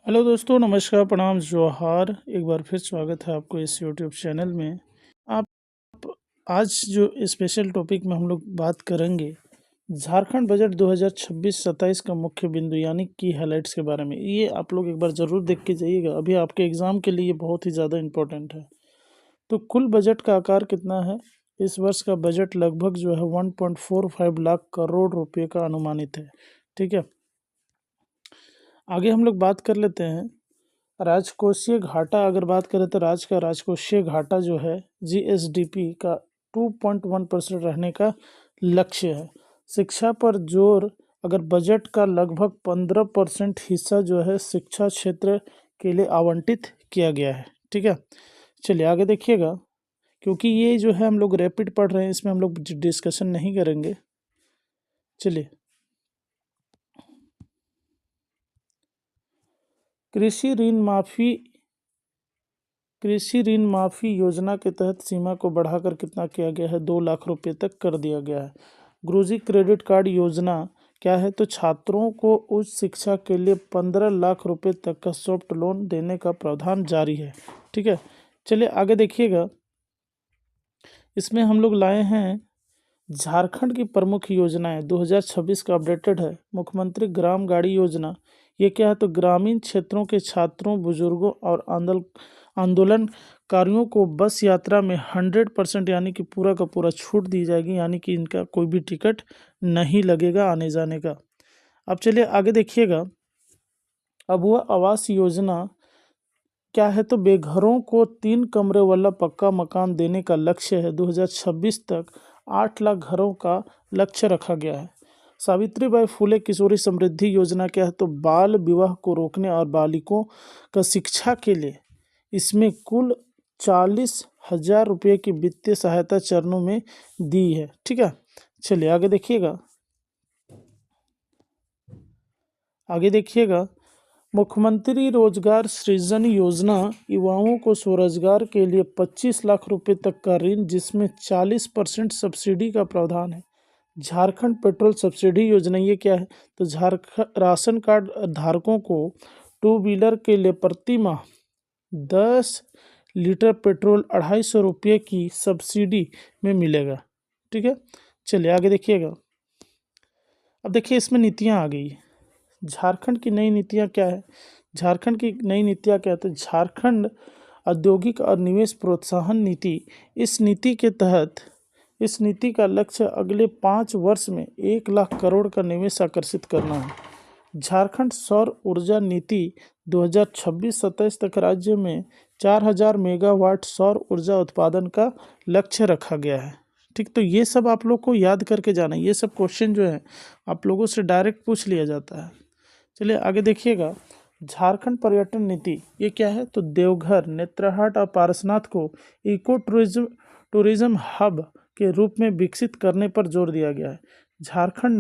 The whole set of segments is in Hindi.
हेलो दोस्तों, नमस्कार, प्रणाम, जोहार। एक बार फिर स्वागत है आपको इस यूट्यूब चैनल में। आप आज जो स्पेशल टॉपिक में हम लोग बात करेंगे, झारखंड बजट 2026-27 का मुख्य बिंदु यानी की हाइलाइट्स के बारे में। ये आप लोग एक बार ज़रूर देख के जाइएगा, अभी आपके एग्ज़ाम के लिए बहुत ही ज़्यादा इम्पोर्टेंट है। तो कुल बजट का आकार कितना है? इस वर्ष का बजट लगभग जो है 1.45 लाख करोड़ रुपये का अनुमानित है। ठीक है, आगे हम लोग बात कर लेते हैं राजकोषीय घाटा। अगर बात करें तो राज्य का राजकोषीय घाटा जो है जीएसडीपी का 2.1% रहने का लक्ष्य है। शिक्षा पर जोर, अगर बजट का लगभग 15% हिस्सा जो है शिक्षा क्षेत्र के लिए आवंटित किया गया है। ठीक है, चलिए आगे देखिएगा, क्योंकि ये जो है हम लोग रैपिड पढ़ रहे हैं, इसमें हम लोग डिस्कशन नहीं करेंगे। चलिए, कृषि ऋण माफी योजना के तहत सीमा को बढ़ाकर कितना किया गया है? 2 लाख रुपए तक कर दिया गया है। गुरुजी क्रेडिट कार्ड योजना क्या है? तो छात्रों को उच्च शिक्षा के लिए 15 लाख रुपए तक का सॉफ्ट लोन देने का प्रावधान जारी है। ठीक है, चलिए आगे देखिएगा, इसमें हम लोग लाए हैं झारखंड की प्रमुख योजनाएं 2026 का अपडेटेड है। मुख्यमंत्री ग्राम गाड़ी योजना, ये क्या है? तो ग्रामीण क्षेत्रों के छात्रों, बुजुर्गों और आंदोलनकारियों को बस यात्रा में 100% यानी कि पूरा का पूरा छूट दी जाएगी, यानी कि इनका कोई भी टिकट नहीं लगेगा आने जाने का। अब चलिए आगे देखिएगा, अब वह आवास योजना क्या है? तो बेघरों को 3 कमरे वाला पक्का मकान देने का लक्ष्य है। 2026 तक 8 लाख घरों का लक्ष्य रखा गया है। सावित्रीबाई फुले किशोरी समृद्धि योजना क्या है? तो बाल विवाह को रोकने और बालिकों का शिक्षा के लिए इसमें कुल 40,000 रुपये की वित्तीय सहायता चरणों में दी है। ठीक है, चलिए आगे देखिएगा, मुख्यमंत्री रोजगार सृजन योजना युवाओं को स्वरोजगार के लिए 25 लाख रुपए तक का ऋण, जिसमें 40% सब्सिडी का प्रावधान है। झारखंड पेट्रोल सब्सिडी योजना, ये क्या है? तो झारखंड राशन कार्ड धारकों को 2 व्हीलर के लिए प्रति माह 10 लीटर पेट्रोल 250 रुपये की सब्सिडी में मिलेगा। ठीक है, चलिए आगे देखिएगा, अब देखिए इसमें नीतियाँ आ गई। झारखंड की नई नीतियाँ क्या है? झारखंड की नई नीतियाँ क्या है? तो झारखंड औद्योगिक और निवेश प्रोत्साहन नीति। इस नीति का लक्ष्य अगले 5 वर्ष में 1 लाख करोड़ का निवेश आकर्षित करना है। झारखंड सौर ऊर्जा नीति 2026-27 तक राज्य में 4000 मेगावाट सौर ऊर्जा उत्पादन का लक्ष्य रखा गया है। ठीक, तो ये सब आप लोग को याद करके जाना है। ये सब क्वेश्चन जो है आप लोगों से डायरेक्ट पूछ लिया जाता है। चलिए आगे देखिएगा, झारखंड पर्यटन नीति, ये क्या है? तो देवघर, नेत्रहाट और पारसनाथ को इको टूरिज्म हब के रूप में विकसित करने पर जोर दिया गया है। झारखंड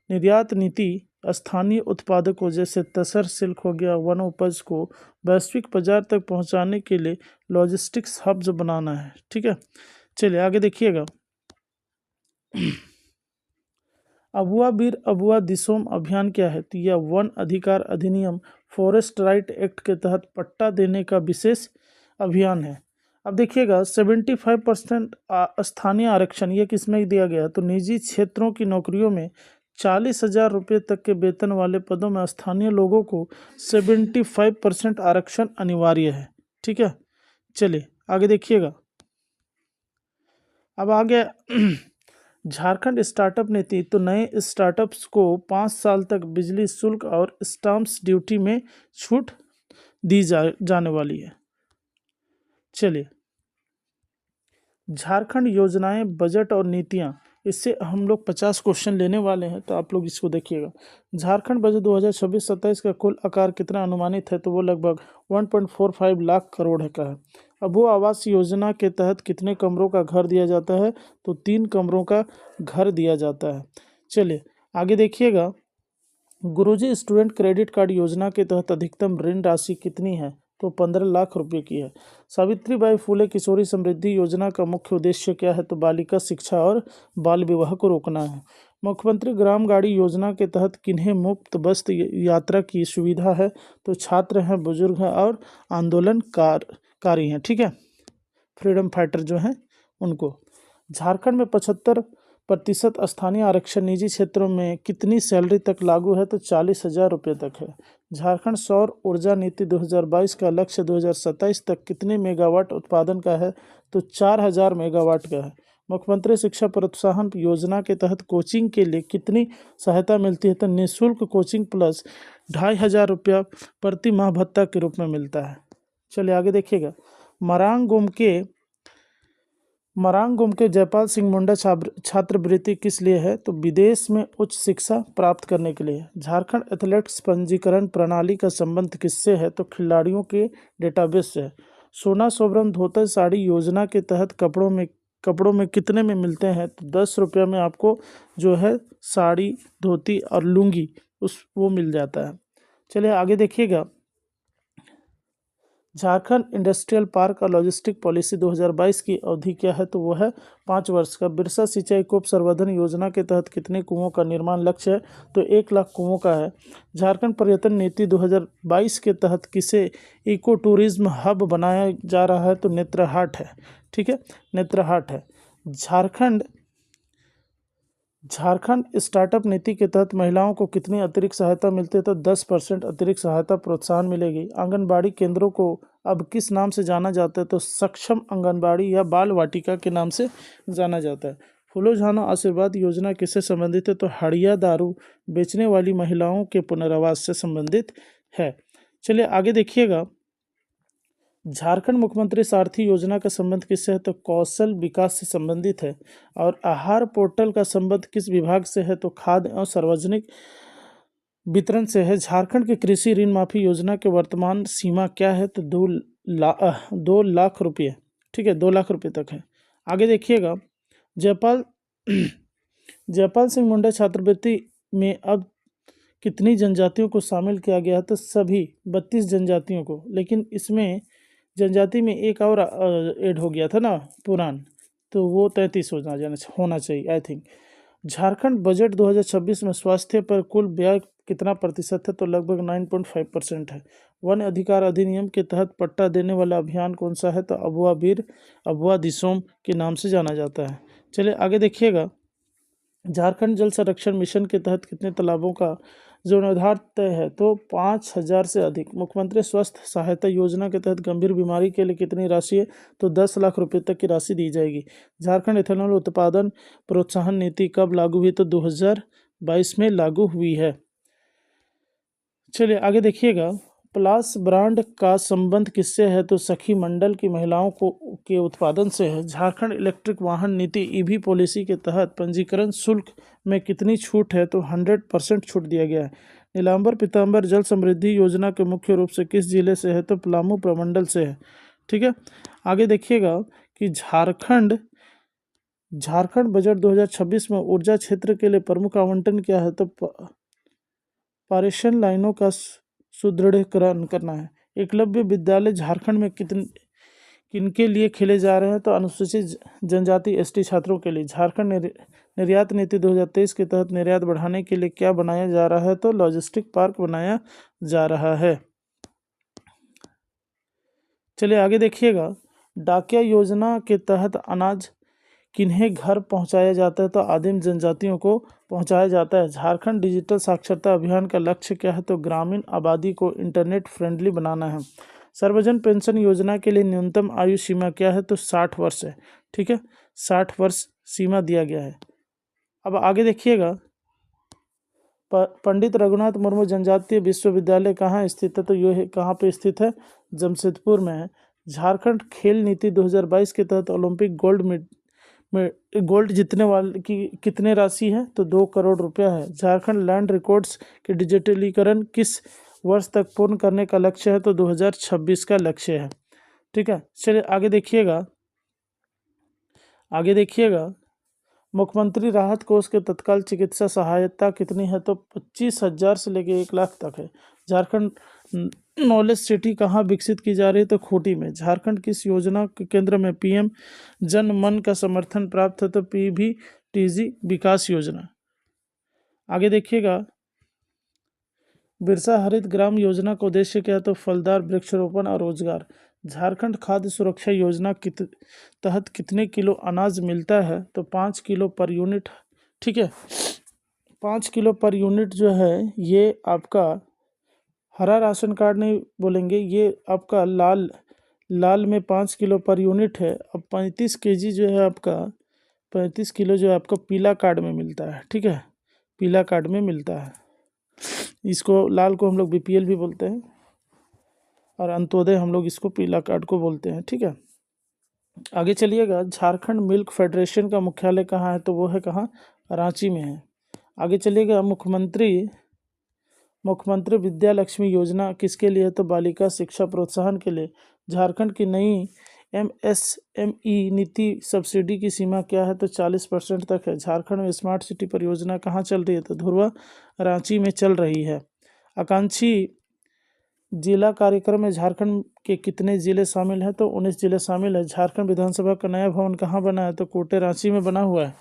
निर्यात नीति, स्थानीय उत्पादकों जैसे तसर सिल्क हो गया, वन उपज को वैश्विक बाजार तक पहुंचाने के लिए लॉजिस्टिक्स हब्स बनाना है। ठीक है, चलिए आगे देखिएगा, अबुआ बीर अबुआ दिसोम अभियान क्या है? तो यह वन अधिकार अधिनियम फॉरेस्ट राइट एक्ट के तहत पट्टा देने का विशेष अभियान है। अब देखिएगा 75% स्थानीय आरक्षण, ये किसमें दिया गया है? तो निजी क्षेत्रों की नौकरियों में 40,000 रुपये तक के वेतन वाले पदों में स्थानीय लोगों को 75% आरक्षण अनिवार्य है। ठीक है, चलिए आगे देखिएगा, अब आगे झारखंड स्टार्टअप नीति, तो नए स्टार्टअप्स को 5 साल तक बिजली शुल्क और स्टाम्प्स ड्यूटी में छूट दी जाने वाली है। चलिए, झारखंड योजनाएं, बजट और नीतियां, इससे हम लोग 50 क्वेश्चन लेने वाले हैं, तो आप लोग इसको देखिएगा। झारखंड बजट 2026-27 का कुल आकार कितना अनुमानित है? तो वो लगभग 1.45 लाख करोड़ का है। अब वो आवास योजना के तहत कितने कमरों का घर दिया जाता है? तो 3 कमरों का घर दिया जाता है। चलिए आगे देखिएगा, गुरुजी स्टूडेंट क्रेडिट कार्ड योजना के तहत अधिकतम ऋण राशि कितनी है? तो 15 लाख रुपए की है। सावित्रीबाई फुले किशोरी समृद्धि योजना का मुख्य उद्देश्य क्या है? तो बालिका शिक्षा और बाल विवाह को रोकना है। मुख्यमंत्री ग्राम गाड़ी योजना के तहत किन्हें मुफ्त बस यात्रा की सुविधा है? तो छात्र हैं, बुजुर्ग हैं और आंदोलनकारी हैं। ठीक है, फ्रीडम फाइटर जो हैं उनको। झारखंड में 75% स्थानीय आरक्षण निजी क्षेत्रों में कितनी सैलरी तक लागू है? तो 40,000 रुपये तक है। झारखंड सौर ऊर्जा नीति 2022 का लक्ष्य 2027 तक कितने मेगावाट उत्पादन का है? तो 4000 मेगावाट का है। मुख्यमंत्री शिक्षा प्रोत्साहन योजना के तहत कोचिंग के लिए कितनी सहायता मिलती है? तो निःशुल्क कोचिंग प्लस 2500 रुपया प्रति माह भत्ता के रूप में मिलता है। चलिए आगे देखिएगा। मरांग गुम के जयपाल सिंह मुंडा छात्रवृत्ति किस लिए है? तो विदेश में उच्च शिक्षा प्राप्त करने के लिए। झारखंड एथलेटिक्स पंजीकरण प्रणाली का संबंध किससे है? तो खिलाड़ियों के डेटाबेस से है। सोना सोबरन धोती साड़ी योजना के तहत कपड़ों में कितने में मिलते हैं? तो 10 रुपये में आपको जो है साड़ी, धोती और लुंगी वो मिल जाता है। चलिए आगे देखिएगा। झारखंड इंडस्ट्रियल पार्क और लॉजिस्टिक पॉलिसी 2022 की अवधि क्या है? तो वो है 5 वर्ष का। बिरसा सिंचाई कूप संवर्धन योजना के तहत कितने कुओं का निर्माण लक्ष्य है? तो 1 लाख कुओं का है। झारखंड पर्यटन नीति 2022 के तहत किसे इको टूरिज्म हब बनाया जा रहा है? तो नेत्रहाट है। ठीक है, नेत्रहाट है। झारखंड स्टार्टअप नीति के तहत महिलाओं को कितनी अतिरिक्त सहायता मिलती है? तो 10% अतिरिक्त सहायता प्रोत्साहन मिलेगी। आंगनबाड़ी केंद्रों को अब किस नाम से जाना जाता है? तो सक्षम आंगनबाड़ी या बाल वाटिका के नाम से जाना जाता है। फूलोझानो आशीर्वाद योजना किससे संबंधित है? तो हड़िया दारू बेचने वाली महिलाओं के पुनर्वास से संबंधित है। चलिए आगे देखिएगा। झारखंड मुख्यमंत्री सारथी योजना का संबंध किससे है? तो कौशल विकास से संबंधित है। और आहार पोर्टल का संबंध किस विभाग से है? तो खाद्य एवं सार्वजनिक वितरण से है। झारखंड की कृषि ऋण माफी योजना के वर्तमान सीमा क्या है? तो 2 लाख रुपये। ठीक है, 2 लाख रुपये तक है। आगे देखिएगा। जयपाल सिंह मुंडा छात्रवृत्ति में अब कितनी जनजातियों को शामिल किया गया है? तो सभी 32 जनजातियों को, लेकिन इसमें जनजाति में एक और ऐड हो गया था ना, पुरान, तो वो 33 होना चाहिए आई थिंक। झारखंड बजट 2026 में स्वास्थ्य पर कुल व्यय कितना प्रतिशत है? तो लगभग 9.5% है। वन अधिकार अधिनियम के तहत पट्टा देने वाला अभियान कौन सा है? तो अबुआ वीर अबुआ दिसोम के नाम से जाना जाता है। चलिए आगे देखिएगा। झारखंड जल संरक्षण मिशन के तहत कितने तालाबों का जीर्णोद्धार तय है? तो 5000 से अधिक। मुख्यमंत्री स्वास्थ्य सहायता योजना के तहत गंभीर बीमारी के लिए कितनी राशि है? तो 10 लाख रुपए तक की राशि दी जाएगी। झारखंड इथेनॉल उत्पादन प्रोत्साहन नीति कब लागू हुई? तो 2022 में लागू हुई है। चलिए आगे देखिएगा। प्लास ब्रांड का संबंध किससे है? तो सखी मंडल की महिलाओं के उत्पादन से है। झारखंड इलेक्ट्रिक वाहन नीति ईवी पॉलिसी के तहत पंजीकरण शुल्क में कितनी छूट है? तो 100% छूट दिया गया है। नीलांबर पीतांबर जल समृद्धि योजना के मुख्य रूप से किस जिले से है? तो पलामू प्रमंडल से है। ठीक है, आगे देखिएगा कि झारखंड बजट 2026 में ऊर्जा क्षेत्र के लिए प्रमुख आवंटन क्या है? तो पारेषण लाइनों का सुदृढ़ीकरण करना है। एकलव्य विद्यालय झारखंड में किनके लिए खेले जा रहे हैं? तो अनुसूचित जनजाति एसटी छात्रों के लिए। झारखंड निर्यात नीति 2023 के तहत निर्यात बढ़ाने के लिए क्या बनाया जा रहा है? तो लॉजिस्टिक पार्क बनाया जा रहा है। चलिए आगे देखिएगा। डाकिया योजना के तहत अनाज किन्हें घर पहुंचाया जाता है? तो आदिम जनजातियों को पहुंचाया जाता है। झारखंड डिजिटल साक्षरता अभियान का लक्ष्य क्या है? तो ग्रामीण आबादी को इंटरनेट फ्रेंडली बनाना है। सर्वजन पेंशन योजना के लिए न्यूनतम आयु सीमा क्या है? तो 60 वर्ष है। ठीक है, 60 वर्ष सीमा दिया गया है। अब आगे देखिएगा। पंडित रघुनाथ मुर्मू जनजातीय विश्वविद्यालय कहाँ स्थित है? तो ये कहाँ पे स्थित है? जमशेदपुर में है। झारखंड खेल नीति 2022 के तहत ओलंपिक गोल्ड जीतने वाले की कितने राशि है? तो 2 करोड़ रुपया है। झारखंड लैंड रिकॉर्ड्स के डिजिटलीकरण किस वर्ष तक पूर्ण करने का लक्ष्य है? तो 2026 का लक्ष्य है। ठीक है, चलिए आगे देखिएगा। मुख्यमंत्री राहत कोष के तत्काल चिकित्सा सहायता कितनी है? तो 25,000 से लेकर 1 लाख तक है। झारखंड नॉलेज सिटी कहाँ विकसित की जा रही है? तो खूंटी में। झारखंड किस योजना के केंद्र में पीएम जन मन का समर्थन प्राप्त है? तो PVTG विकास योजना। आगे देखिएगा, बिरसा हरित ग्राम योजना का उद्देश्य क्या है? तो फलदार वृक्षारोपण और रोजगार। झारखंड खाद्य सुरक्षा योजना के तहत कितने किलो अनाज मिलता है? तो 5 किलो पर यूनिट। ठीक है, 5 किलो पर यूनिट जो है ये आपका हरा राशन कार्ड नहीं बोलेंगे, ये आपका लाल में 5 किलो पर यूनिट है। अब 35 केजी जो है आपका 35 किलो जो है आपका पीला कार्ड में मिलता है। ठीक है, पीला कार्ड में मिलता है। इसको लाल को हम लोग बीपीएल भी बोलते हैं और अंत्योदय हम लोग इसको पीला कार्ड को बोलते हैं। ठीक है, आगे चलिएगा, झारखंड मिल्क फेडरेशन का मुख्यालय कहाँ है? तो वो है कहाँ? रांची में है। आगे चलिएगा, मुख्यमंत्री विद्या लक्ष्मी योजना किसके लिए? तो बालिका शिक्षा प्रोत्साहन के लिए। झारखंड की नई एमएसएमई नीति सब्सिडी की सीमा क्या है? तो 40% तक है। झारखंड में स्मार्ट सिटी परियोजना कहाँ चल रही है? तो धुरवा रांची में चल रही है। आकांक्षी जिला कार्यक्रम में झारखंड के कितने जिले शामिल हैं? तो 19 जिले शामिल है। झारखंड विधानसभा का नया भवन कहाँ बना है? तो कोटे रांची में बना हुआ है।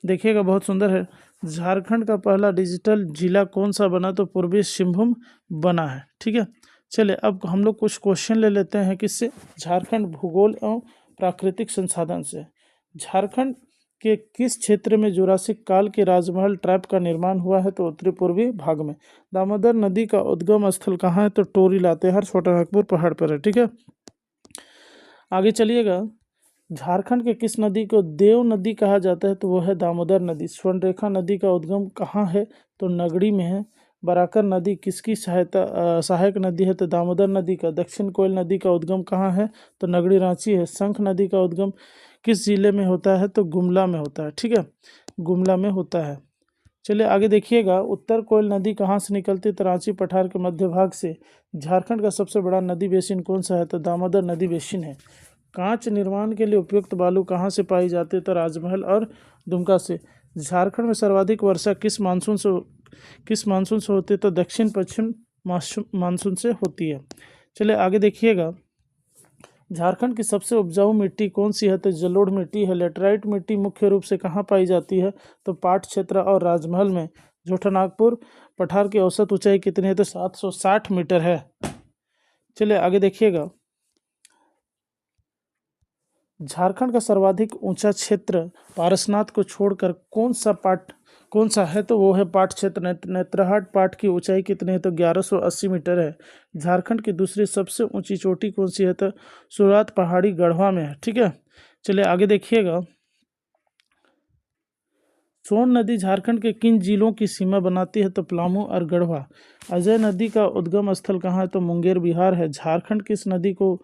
देखिएगा, बहुत सुंदर है। झारखंड का पहला डिजिटल जिला कौन सा बना? तो पूर्वी सिंहभूम बना है। ठीक है, चलिए अब हम लोग कुछ क्वेश्चन ले लेते हैं। किससे? झारखंड भूगोल एवं प्राकृतिक संसाधन से। झारखंड के किस क्षेत्र में जुरासिक काल के राजमहल ट्रैप का निर्माण हुआ है? तो उत्तरी पूर्वी भाग में। दामोदर नदी का उद्गम स्थल कहाँ है? तो टोरी लातेहार छोटानागपुर पहाड़ पर है। ठीक है, आगे चलिएगा, झारखंड के किस नदी को देव नदी कहा जाता है? तो वो है दामोदर नदी। स्वर्णरेखा नदी का उद्गम कहाँ है? तो नगड़ी में है। बराकर नदी किसकी सहायक नदी है? तो दामोदर नदी का। दक्षिण कोयल नदी का उद्गम कहाँ है? तो नगड़ी रांची है। शंख नदी का उद्गम किस जिले में होता है? तो गुमला में होता है। ठीक है, गुमला में होता है। चलिए आगे देखिएगा, उत्तर कोयल नदी कहाँ से निकलती है? तो रांची पठार के मध्य भाग से। झारखंड का सबसे बड़ा नदी बेसिन कौन सा है? तो दामोदर नदी बेसिन है। कांच निर्माण के लिए उपयुक्त बालू कहाँ से पाई जाती है? तो राजमहल और दुमका से। झारखंड में सर्वाधिक वर्षा किस मानसून से होती है? तो दक्षिण पश्चिम मानसून से होती है। चलिए आगे देखिएगा, झारखंड की सबसे उपजाऊ मिट्टी कौन सी है? तो जलोढ़ मिट्टी है। लेटराइट मिट्टी मुख्य रूप से कहाँ पाई जाती है? तो पाट क्षेत्र और राजमहल में। छोटानागपुर पठार की औसत ऊंचाई कितनी है? तो 760 मीटर है। चलिए आगे देखिएगा, झारखंड का सर्वाधिक ऊंचा क्षेत्र पारसनाथ को छोड़कर कौन सा है? तो वो है पाट क्षेत्र। नेत्रहाट पाट की ऊंचाई कितनी है? तो 1180 मीटर है। झारखंड की दूसरी सबसे ऊंची चोटी कौन सी है? तो सुरात पहाड़ी गढ़वा में है। ठीक है, चलिए आगे देखिएगा, सोन नदी झारखंड के किन जिलों की सीमा बनाती है? तो पलामू और गढ़वा। अजय नदी का उद्गम स्थल कहाँ है? तो मुंगेर बिहार है। झारखंड किस नदी को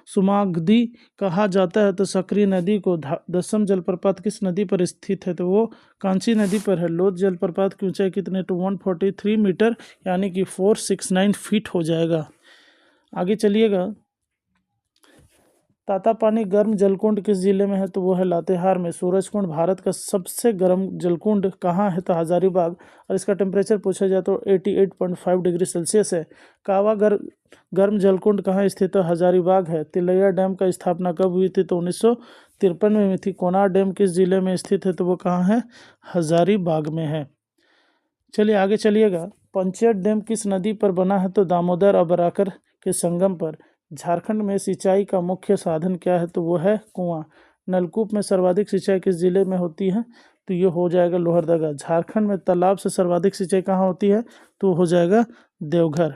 सुमागधी कहा जाता है? तो सकरी नदी को। दसम जलप्रपात किस नदी पर स्थित है? तो वो कांची नदी पर है। लोध जलप्रपात की ऊंचाई कितनी? तो 143 मीटर यानी कि 469 फीट हो जाएगा। आगे चलिएगा, तातापानी गर्म जलकुंड किस जिले में है? तो वो है लातेहार में। सूरजकुंड भारत का सबसे गर्म जलकुंड कहाँ है? तो हजारीबाग। और इसका टेम्परेचर पूछा जाए तो 88.5 डिग्री सेल्सियस है। कावा गर्म जलकुंड कहाँ स्थित है? हजारीबाग है। तिलैया डैम का स्थापना कब हुई थी? तो 1953 में हुई थी। कोनार डैम किस जिले में स्थित है? तो वो कहाँ है? हजारीबाग में है। चलिए आगे चलिएगा, पंचेत डैम किस नदी पर बना है? तो दामोदर और बराकर के संगम पर। झारखंड में सिंचाई का मुख्य साधन क्या है? तो वो है कुआं। नलकूप में सर्वाधिक सिंचाई किस जिले में होती है? तो ये हो जाएगा लोहरदगा। झारखंड में तालाब से सर्वाधिक सिंचाई कहाँ होती है? तो हो जाएगा देवघर।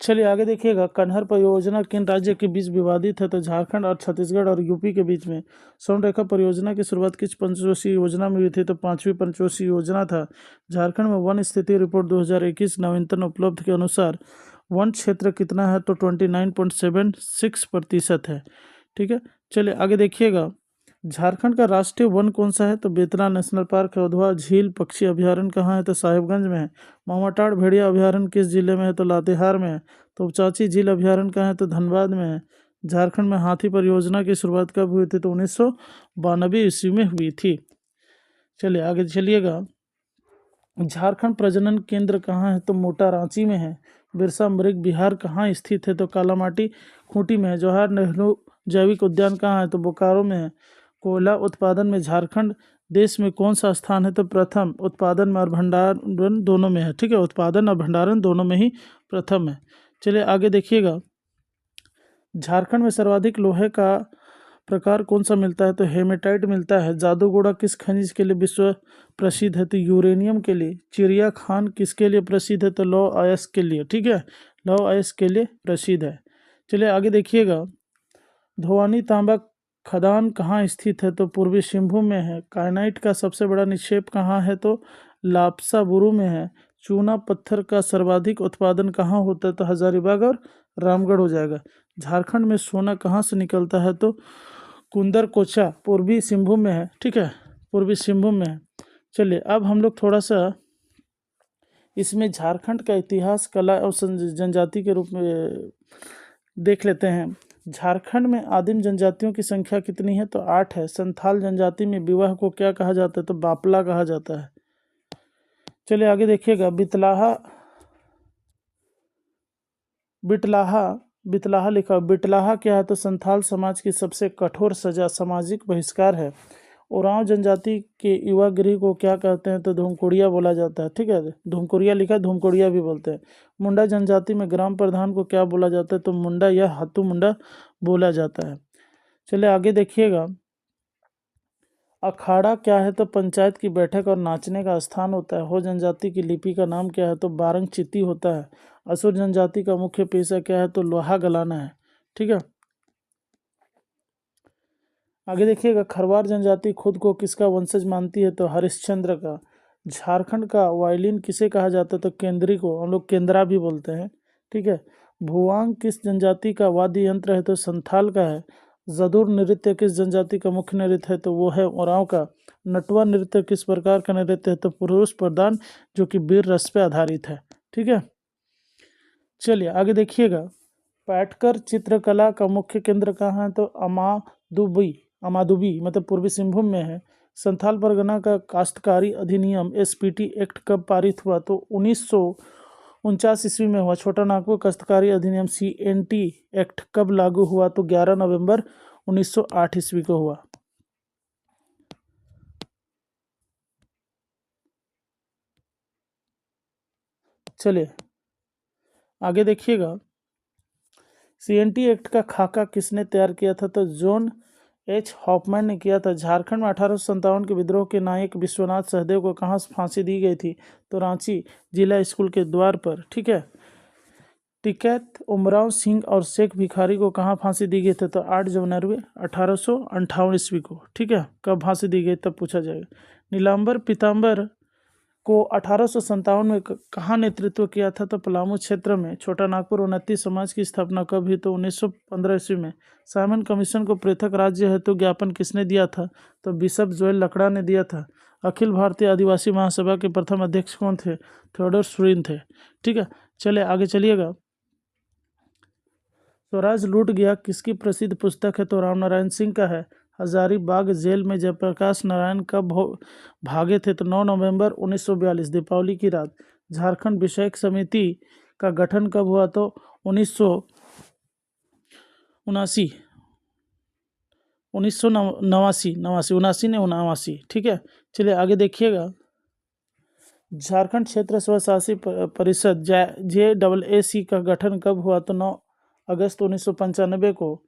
चलिए आगे देखिएगा, कन्हर परियोजना किन राज्य के बीच विवादित है? तो झारखंड और छत्तीसगढ़ और यूपी के बीच में। स्वर्णरेखा परियोजना की शुरुआत किस पंचवर्षीय योजना में हुई थी? तो 5वीं पंचवर्षीय योजना था। झारखंड में वन स्थिति रिपोर्ट 2021 नवीनतम उपलब्ध के अनुसार वन क्षेत्र कितना है? तो 29.76% है। ठीक है, चलिए आगे देखिएगा, झारखंड का राष्ट्रीय वन कौन सा है? तो बेतला नेशनल पार्क है। उधवा झील पक्षी अभ्यारण्य कहाँ है? तो साहिबगंज में है। मामाटाड़ भेड़िया अभ्यारण्य किस जिले में है? तो लातेहार में है। तो चाची झील अभ्यारण्य कहाँ है? तो धनबाद में है। झारखंड में हाथी परियोजना की शुरुआत कब हुई थी? तो 1992 ईस्वी में हुई थी। चलिए आगे चलिएगा, झारखंड प्रजनन केंद्र कहाँ है? तो मोटा रांची में है। बिरसा मृग विहार कहाँ स्थित है? तो कालामाटी खूंटी में है। जवाहर नेहरू जैविक उद्यान कहाँ है? तो बोकारो में है। कोयला उत्पादन में झारखंड देश में कौन सा स्थान है? तो प्रथम। उत्पादन में और भंडारण दोनों में है, ठीक है, उत्पादन और भंडारण दोनों में ही प्रथम है। चलिए आगे देखिएगा, झारखंड में सर्वाधिक लोहे का प्रकार कौन सा मिलता है? तो हेमेटाइट मिलता है। जादूगोड़ा किस खनिज के लिए विश्व प्रसिद्ध है? तो यूरेनियम के लिए। चिड़िया खान किसके लिए प्रसिद्ध है? तो लौह अयस्क के लिए, ठीक है, लौह अयस्क के लिए प्रसिद्ध है। चलिए आगे देखिएगा, धोवानी तांबा खदान कहाँ स्थित है? तो पूर्वी सिंहभूम में है। काइनाइट का सबसे बड़ा निक्षेप कहाँ है? तो लापसाबुरु में है। चूना पत्थर का सर्वाधिक उत्पादन कहाँ होता है? तो हजारीबाग और रामगढ़ हो जाएगा। झारखंड में सोना कहाँ से निकलता है? तो कुंदरकोचा पूर्वी सिंहभूम में है, ठीक है, पूर्वी सिंहभूम में है। चलिए अब हम लोग थोड़ा सा इसमें झारखंड का इतिहास, कला और जनजाति के रूप में देख लेते हैं। झारखंड में आदिम जनजातियों की संख्या कितनी है? तो 8 है। संथाल जनजाति में विवाह को क्या कहा जाता है? तो बापला कहा जाता है। चलिए आगे देखिएगा, बिटलाहा लिखा। बिटलाहा क्या है? तो संथाल समाज की सबसे कठोर सजा सामाजिक बहिष्कार है। उरांव जनजाति के युवा गृह को क्या कहते हैं? तो धूमकुड़िया बोला जाता है, ठीक है, धूमकुड़िया लिखा, धूमकुड़िया भी बोलते हैं। मुंडा जनजाति में ग्राम प्रधान को क्या बोला जाता है? तो मुंडा या हाथू मुंडा बोला जाता है। चलिए आगे देखिएगा, अखाड़ा क्या है? तो पंचायत की बैठक और नाचने का स्थान होता है। हो जनजाति की लिपि का नाम क्या है? तो बारंग चित्ती होता है। असुर जनजाति का मुख्य पेशा क्या है? तो लोहा गलाना है, ठीक है। आगे देखिएगा, खरवार जनजाति खुद को किसका वंशज मानती है? तो हरिश्चंद्र का। झारखंड का वायलिन किसे कहा जाता है? तो केंद्री को हम लोग केंद्रा भी बोलते हैं, ठीक है। भुआंग किस जनजाति का वाद्य यंत्र है? तो संथाल का है। जदुर नृत्य किस जनजाति का मुख्य नृत्य है? तो वो है ओरांव का। नटवा नृत्य किस प्रकार का नृत्य है? तो पुरुष प्रधान, जो कि वीर रस पे आधारित है, ठीक है। चलिए आगे देखिएगा, पाटकर चित्रकला का मुख्य केंद्र कहाँ है? तो अमादुबी मतलब पूर्वी सिंहभूम में है। संथाल परगना का काश्तकारी अधिनियम एसपीटी एक्ट कब पारित हुआ? तो 1949 ईस्वी में हुआ। छोटा नागपुर काश्तकारी अधिनियम सीएनटी एक्ट कब लागू हुआ? तो 11 नवंबर 1908 ईस्वी को हुआ। चलिए आगे देखिएगा, सीएनटी एक्ट का खाका किसने तैयार किया था? तो जॉन एच हॉफमैन ने किया था। झारखंड में 1857 के विद्रोह के नायक विश्वनाथ सहदेव को कहाँ फांसी दी गई थी? तो रांची जिला स्कूल के द्वार पर, ठीक है। टिकैत उमराव सिंह और शेख भिखारी को कहाँ फांसी दी गई थी? तो 8 जनवरी 1858 ईस्वी को, ठीक है। कब फांसी दी गई तब पूछा जाएगा। नीलांबर पीताम्बर को 1857 में कहाँ नेतृत्व किया था? तो पलामू क्षेत्र में। छोटा नागपुर उन्नति समाज की स्थापना कब हुई? तो 1915 ईस्वी में। साइमन कमीशन को पृथक राज्य हेतु ज्ञापन किसने दिया था? तो बिशप जोएल लकड़ा ने दिया था। अखिल भारतीय आदिवासी महासभा के प्रथम अध्यक्ष कौन थे? थियोडोर सुरीन थे, ठीक है। चले आगे चलिएगा, स्वराज लूट गया किसकी प्रसिद्ध पुस्तक है? तो रामनारायण सिंह का है। हजारीबाग जेल में जयप्रकाश नारायण कब भागे थे? तो 9 नवंबर 1942 दीपावली की रात। झारखंड विषयक समिति का गठन कब हुआ? तो 1979, ठीक है। चलिए आगे देखिएगा, झारखंड क्षेत्र स्वशासी परिषद JAAC का गठन कब हुआ? तो 9 अगस्त 1995 को।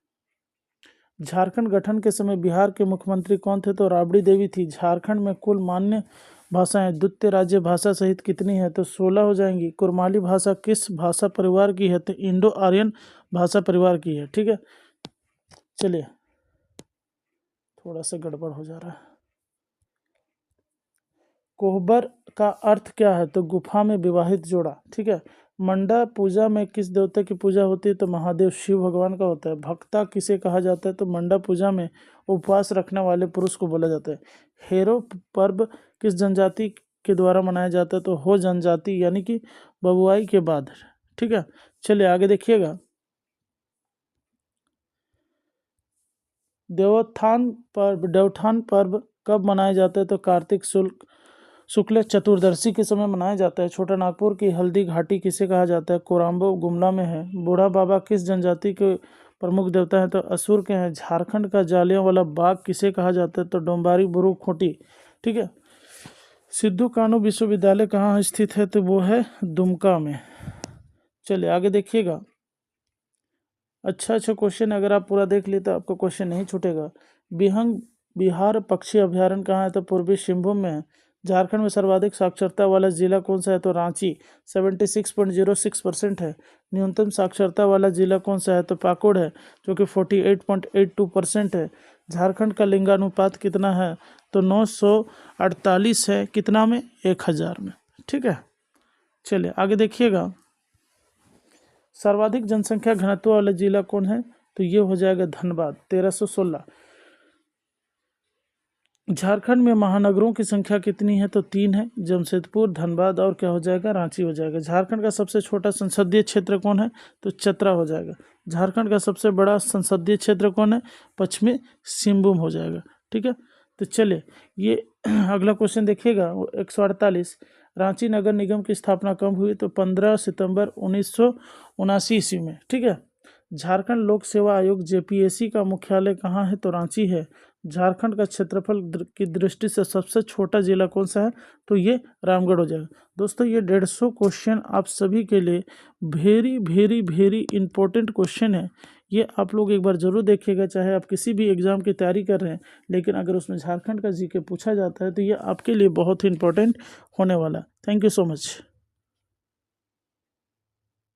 झारखंड गठन के समय बिहार के मुख्यमंत्री कौन थे? तो राबड़ी देवी थी। झारखंड में कुल मान्य भाषाएं द्वितीय राज्य भाषा सहित कितनी है? तो 16 हो जाएंगी। कुरमाली भाषा किस भाषा परिवार की है? तो इंडो आर्यन भाषा परिवार की है, ठीक है। चलिए थोड़ा सा गड़बड़ हो जा रहा है। कोहबर का अर्थ क्या है? तो गुफा में विवाहित जोड़ा, ठीक है। मंडा पूजा में किस देवता की पूजा होती है? तो महादेव शिव भगवान का होता है। भक्ता किसे कहा जाता है? तो मंडा पूजा में उपवास रखने वाले पुरुष को बोला जाता है। हेरो पर्व किस जनजाति के द्वारा मनाया जाता है? तो हो जनजाति, यानी कि बबुआई के बाद, ठीक है। चलिए आगे देखिएगा, देवोत्थान पर्व कब मनाया जाता है? तो कार्तिक शुक्ल चतुर्दशी के समय मनाया जाता है। छोटा नागपुर की हल्दी घाटी किसे कहा जाता है? कोराम्बो गुमला में है। बूढ़ा बाबा किस जनजाति के प्रमुख देवता हैं तो असुर के हैं। झारखंड का जालियांवाला बाग किसे कहा जाता है तो डोम्बारी बुरु खोटी। ठीक है। सिद्धू कानू विश्वविद्यालय कहाँ स्थित है तो वो है दुमका में। चलिए आगे देखिएगा। अच्छा क्वेश्चन, अगर आप पूरा देख लिए तो आपको क्वेश्चन नहीं छूटेगा। बिहंग बिहार पक्षी अभ्यारण्य कहाँ है तो पूर्वी सिंहभूम में है। झारखंड में सर्वाधिक साक्षरता वाला जिला कौन सा है तो रांची 76.06% है। न्यूनतम साक्षरता वाला जिला कौन सा है तो पाकुड़ है जो कि 48.82% है। झारखंड का लिंगानुपात कितना है तो 948 है, कितना में 1000 में। ठीक है। चलिए आगे देखिएगा। सर्वाधिक जनसंख्या घनत्व वाला जिला कौन है तो ये हो जाएगा धनबाद 1316। झारखंड में महानगरों की संख्या कितनी है तो 3 है, जमशेदपुर, धनबाद और क्या हो जाएगा रांची हो जाएगा। झारखंड का सबसे छोटा संसदीय क्षेत्र कौन है तो चतरा हो जाएगा। झारखंड का सबसे बड़ा संसदीय क्षेत्र कौन है पश्चिमी सिंहभूम हो जाएगा। ठीक है। तो चलिए ये अगला क्वेश्चन देखिएगा 148। रांची नगर निगम की स्थापना कब हुई तो 15 सितंबर 1979 ईस्वी में। ठीक है। झारखंड लोक सेवा आयोग जेपीएससी का मुख्यालय कहाँ है तो रांची है। झारखंड का क्षेत्रफल की दृष्टि से सबसे छोटा जिला कौन सा है तो ये रामगढ़ हो जाएगा। दोस्तों ये 150 क्वेश्चन आप सभी के लिए very very very important question है। ये आप लोग एक बार जरूर देखिएगा, चाहे आप किसी भी एग्जाम की तैयारी कर रहे हैं, लेकिन अगर उसमें झारखंड का जीके पूछा जाता है तो ये आपके लिए बहुत ही इंपॉर्टेंट होने वाला है। Thank you so much.